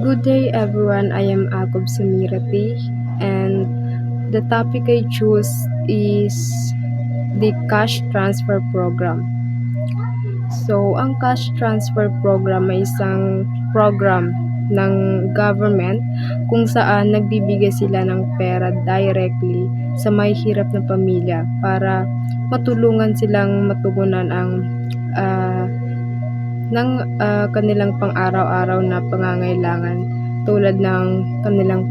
Good day everyone, I am Akob Samirati and the topic I choose is the cash transfer program. So, ang cash transfer program ay isang program ng government kung saan nagbibigay sila ng pera directly sa may hirap na pamilya para matulungan silang matugunan ang ah, kanilang pang-araw-araw na pangangailangan tulad ng kanilang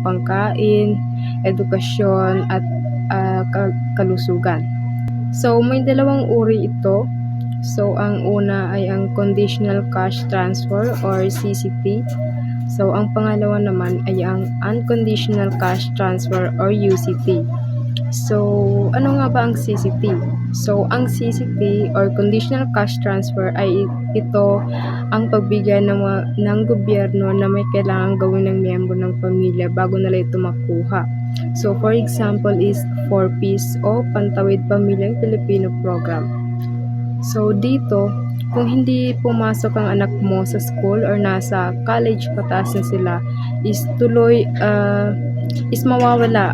pangkain, edukasyon at kalusugan. So, may dalawang uri ito. So, ang una ay ang conditional cash transfer or CCT. So, ang pangalawa naman ay ang unconditional cash transfer or UCT. So, ano nga ba ang CCT? So, ang CCT or conditional cash transfer ay ito ang pagbigay ng gobyerno na may kailangan gawin ng miyembro ng pamilya bago nila ito makuha. So, for example is 4Ps o Pantawid Pamilyang Pilipino Program. So, dito, kung hindi pumasok ang anak mo sa school or nasa college pataas na sila, is mawawala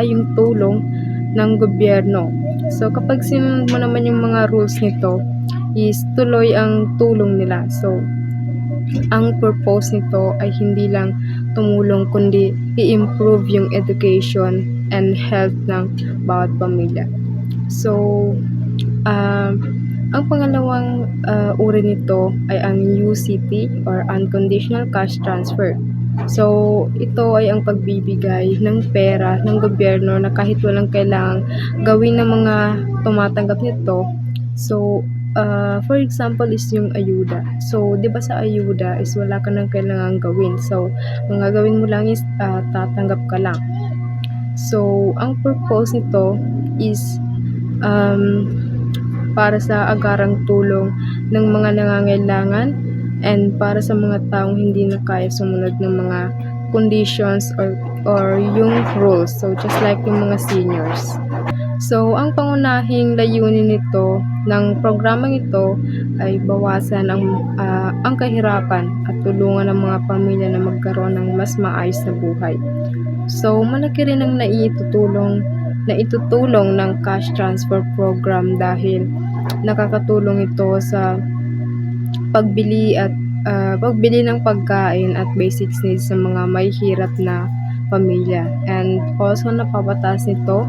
yung tulong ng gobyerno. So, kapag sinunod mo naman yung mga rules nito, is tuloy ang tulong nila. So, ang purpose nito ay hindi lang tumulong kundi i-improve yung education and health ng bawat pamilya. So, ang pangalawang uri nito ay ang UCT or Unconditional Cash Transfer. So, ito ay ang pagbibigay ng pera ng gobyerno na kahit walang kailangang gawin ng mga tumatanggap nito. So, for example is yung ayuda. So, di ba sa ayuda is wala ka nang kailangang gawin. So, ang gagawin mo lang is tatanggap ka lang. So, ang purpose nito is para sa agarang tulong ng mga nangangailangan and para sa mga taong hindi na kaya sumunod ng mga conditions or yung rules. So, just like yung mga seniors. So, ang pangunahing layunin nito ng programang ito ay bawasan ang kahirapan at tulungan ng mga pamilya na magkaroon ng mas maayos na buhay. So, malaki rin ang naitutulong ng cash transfer program dahil nakakatulong ito sa pagbili ng pagkain at basic needs sa mga may hirap na pamilya. And also napapataas nito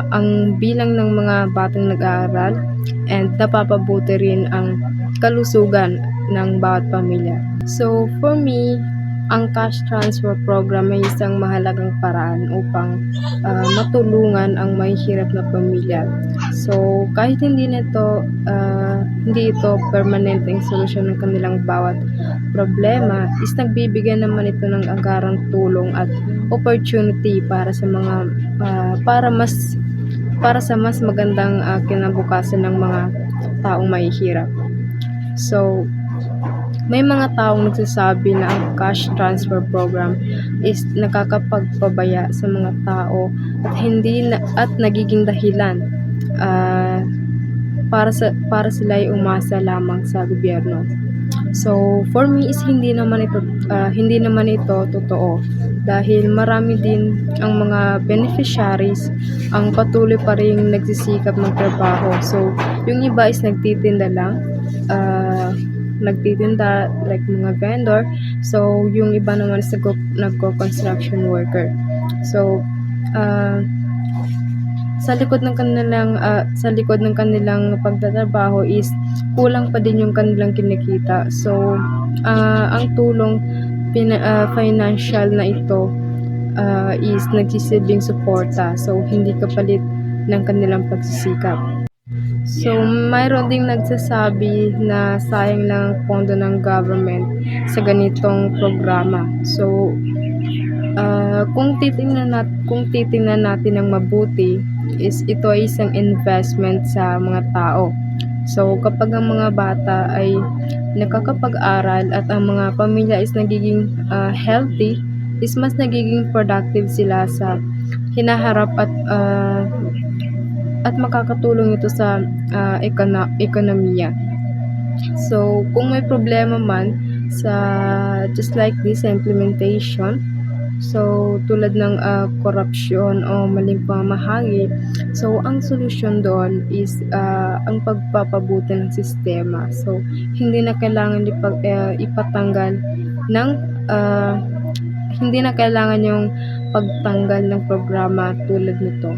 ang bilang ng mga batang nag-aaral and napapabuti rin ang kalusugan ng bawat pamilya. So, for me, ang cash transfer program ay isang mahalagang paraan upang matulungan ang may hirap na pamilya. So, kahit hindi ito permanenteng solusyon ng kanilang bawat problema, is nagbibigay naman ito ng agarang tulong at opportunity para sa mas magandang kinabukasan ng mga taong mahihirap. So, may mga taong nagsasabi na ang cash transfer program is nakakapagpabaya sa mga tao at nagiging dahilan para sila ay umasa lamang sa gobyerno. So, for me is hindi naman ito totoo dahil marami din ang mga beneficiaries ang patuloy pa ring nagsisikap ng trabaho. So, yung iba is nagtitinda like mga vendor. So, yung iba naman is nagko-construction worker. So, sa likod ng kanilang pagtatrabaho is kulang pa din yung kanilang kinikita. So, ang tulong financial na ito is nagsisilbing suporta. So, hindi kapalit ng kanilang pagsisikap. So, mayroon ding nagsasabi na sayang lang ang pondo ng government sa ganitong programa. So, kung titingnan natin ng mabuti, is ito ay isang investment sa mga tao. So, kapag ang mga bata ay nakakapag-aral at ang mga pamilya is nagiging healthy, is mas nagiging productive sila sa hinaharap at makakatulong ito sa ekonomiya. So, kung may problema man sa just like this sa implementation, so tulad ng korupsyon o maling pamamahagi, so ang solusyon doon is ang pagpapabuti ng sistema. So, hindi na kailangan ipatanggal ng hindi na kailangan yung pagtanggal ng programa tulad nito.